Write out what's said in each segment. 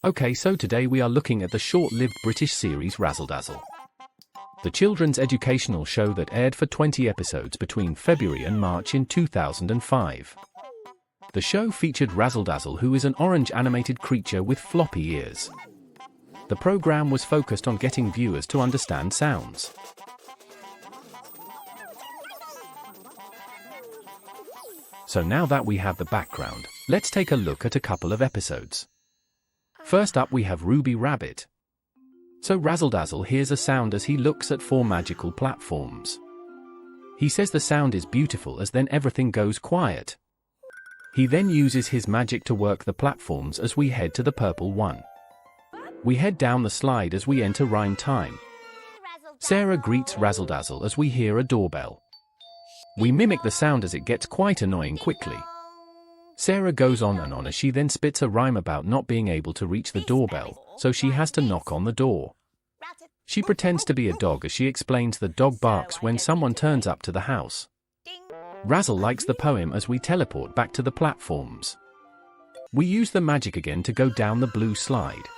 Okay, so today we are looking at the short-lived British series Razzledazzle. The children's educational show that aired for 20 episodes between February and March in 2005. The show featured Razzledazzle, who is an orange animated creature with floppy ears. The program was focused on getting viewers to understand sounds. So now that we have the background, let's take a look at a couple of episodes. First up we have Ruby Rabbit. So Razzledazzle hears a sound as he looks at 4 magical platforms. He says the sound is beautiful, as then everything goes quiet. He then uses his magic to work the platforms as we head to the purple one. We head down the slide as we enter rhyme time. Sarah greets Razzledazzle as we hear a doorbell. We mimic the sound as it gets quite annoying quickly. Sarah goes on and on as she then spits a rhyme about not being able to reach the doorbell, so she has to knock on the door. She pretends to be a dog as she explains the dog barks when someone turns up to the house. Razzle likes the poem as we teleport back to the platforms. We use the magic again to go down the blue slide.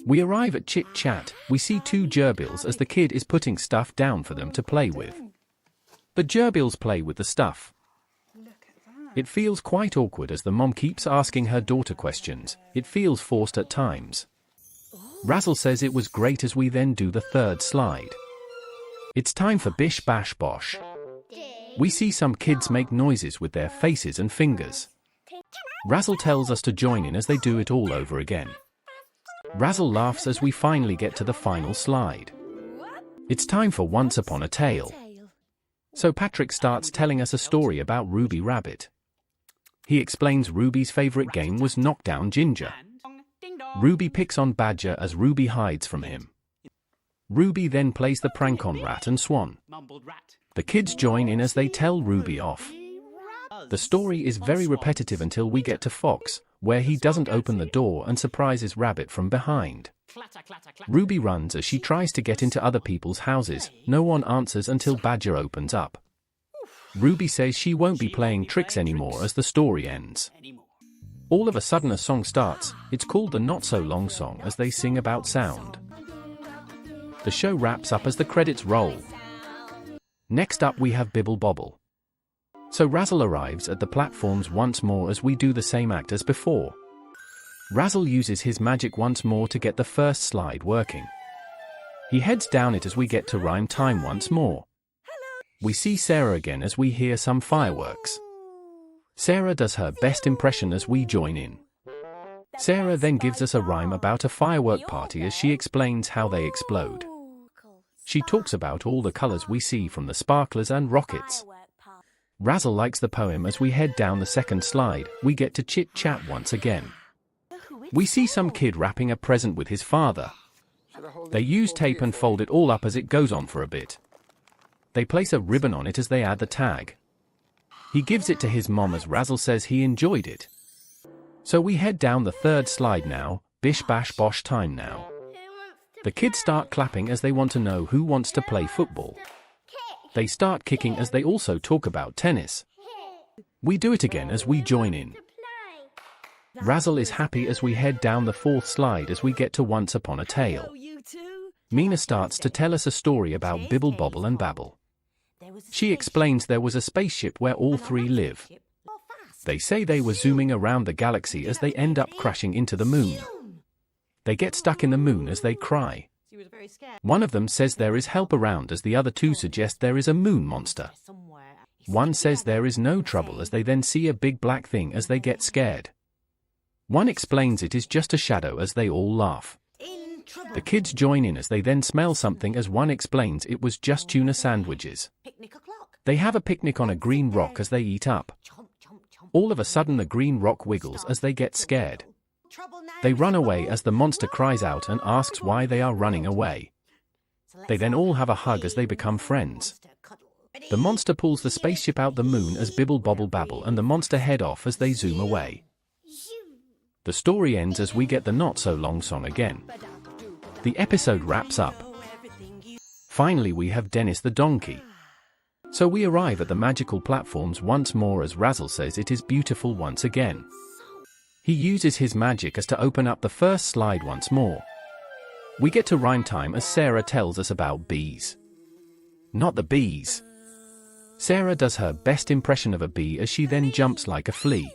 We arrive at Chit Chat. We see 2 gerbils as the kid is putting stuff down for them to play with. The gerbils play with the stuff. It feels quite awkward as the mom keeps asking her daughter questions. It feels forced at times. Razzle says it was great as we then do the 3rd slide. It's time for Bish Bash Bosh. We see some kids make noises with their faces and fingers. Razzle tells us to join in as they do it all over again. Razzle laughs as we finally get to the final slide. It's time for Once Upon a Tale. So Patrick starts telling us a story about Ruby Rabbit. He explains Ruby's favorite game was Knock Down Ginger. Ruby picks on Badger as Ruby hides from him. Ruby then plays the prank on Rat and Swan. The kids join in as they tell Ruby off. The story is very repetitive until we get to Fox, where he doesn't open the door and surprises Rabbit from behind. Ruby runs as she tries to get into other people's houses. No one answers until Badger opens up. Ruby says she won't be playing tricks anymore as the story ends. All of a sudden a song starts. It's called the Not So Long Song as they sing about sound. The show wraps up as the credits roll. Next up we have Bibble Bobble. So Razzle arrives at the platforms once more as we do the same act as before. Razzle uses his magic once more to get the first slide working. He heads down it as we get to rhyme time once more. We see Sarah again as we hear some fireworks. Sarah does her best impression as we join in. Sarah then gives us a rhyme about a firework party as she explains how they explode. She talks about all the colors we see from the sparklers and rockets. Razzle likes the poem as we head down the 2nd slide. We get to Chit Chat once again. We see some kid wrapping a present with his father. They use tape and fold it all up as it goes on for a bit. They place a ribbon on it as they add the tag. He gives it to his mom as Razzle says he enjoyed it. So we head down the 3rd slide now. Bish Bash Bosh time now. The kids start clapping as they want to know who wants to play football. They start kicking as they also talk about tennis. We do it again as we join in. Razzle is happy as we head down the 4th slide as we get to Once Upon a Tale. Mina starts to tell us a story about Bibble, Bobble and Babble. She explains there was a spaceship where all 3 live. They say they were zooming around the galaxy as they end up crashing into the moon. They get stuck in the moon as they cry. One of them says there is help around as the other 2 suggest there is a moon monster. One says there is no trouble as they then see a big black thing as they get scared. One explains it is just a shadow as they all laugh. The kids join in as they then smell something as one explains it was just tuna sandwiches. They have a picnic on a green rock as they eat up. All of a sudden the green rock wiggles as they get scared. They run away as the monster cries out and asks why they are running away. They then all have a hug as they become friends. The monster pulls the spaceship out the moon as Bibble Bobble Babble and the monster head off as they zoom away. The story ends as we get the Not So Long Song again. The episode wraps up. Finally we have Dennis the donkey. So we arrive at the magical platforms once more as Razzle says it is beautiful once again. He uses his magic as to open up the first slide once more. We get to rhyme time as Sarah tells us about bees. Not the bees. Sarah does her best impression of a bee as she then jumps like a flea.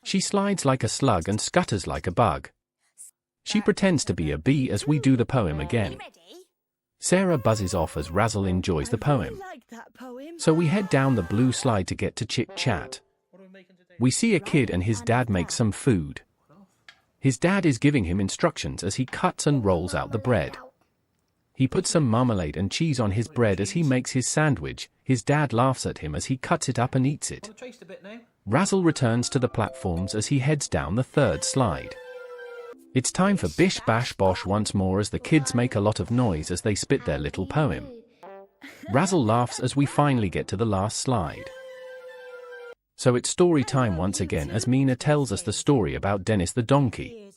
She slides like a slug and scutters like a bug. She pretends to be a bee as we do the poem again. Sarah buzzes off as Razzle enjoys the poem. So we head down the blue slide to get to Chit Chat. We see a kid and his dad make some food. His dad is giving him instructions as he cuts and rolls out the bread. He puts some marmalade and cheese on his bread as he makes his sandwich. His dad laughs at him as he cuts it up and eats it. Razzle returns to the platforms as he heads down the third slide. It's time for Bish Bash Bosh once more as the kids make a lot of noise as they spit their little poem. Razzle laughs as we finally get to the last slide. So it's story time once again as Mina tells us the story about Dennis the donkey.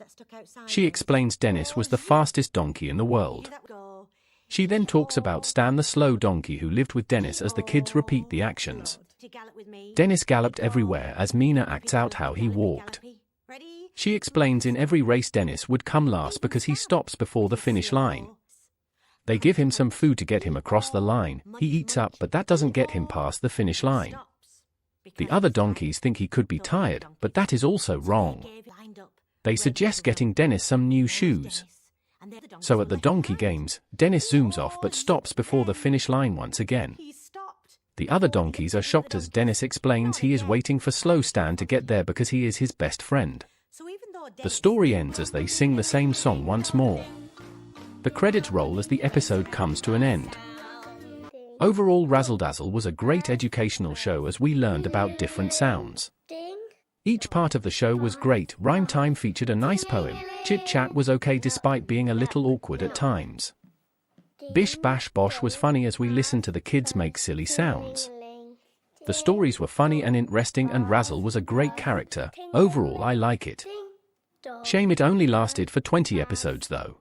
She explains Dennis was the fastest donkey in the world. She then talks about Stan the slow donkey who lived with Dennis as the kids repeat the actions. Dennis galloped everywhere as Mina acts out how he walked. She explains in every race Dennis would come last because he stops before the finish line. They give him some food to get him across the line. He eats up, but that doesn't get him past the finish line. The other donkeys think he could be tired, but that is also wrong. They suggest getting Dennis some new shoes. So at the donkey games, Dennis zooms off but stops before the finish line once again. The other donkeys are shocked as Dennis explains he is waiting for Slow Stan to get there because he is his best friend. The story ends as they sing the same song once more. The credits roll as the episode comes to an end. Overall, Razzledazzle was a great educational show as we learned about different sounds. Each part of the show was great. Rhyme time featured a nice poem. Chit Chat was okay despite being a little awkward at times. Bish Bash Bosh was funny as we listened to the kids make silly sounds. The stories were funny and interesting and Razzle was a great character. Overall, I like it. Shame it only lasted for 20 episodes though.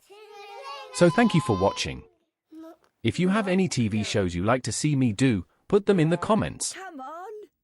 So thank you for watching. If you have any TV shows you like to see me do, put them in the comments. Come on.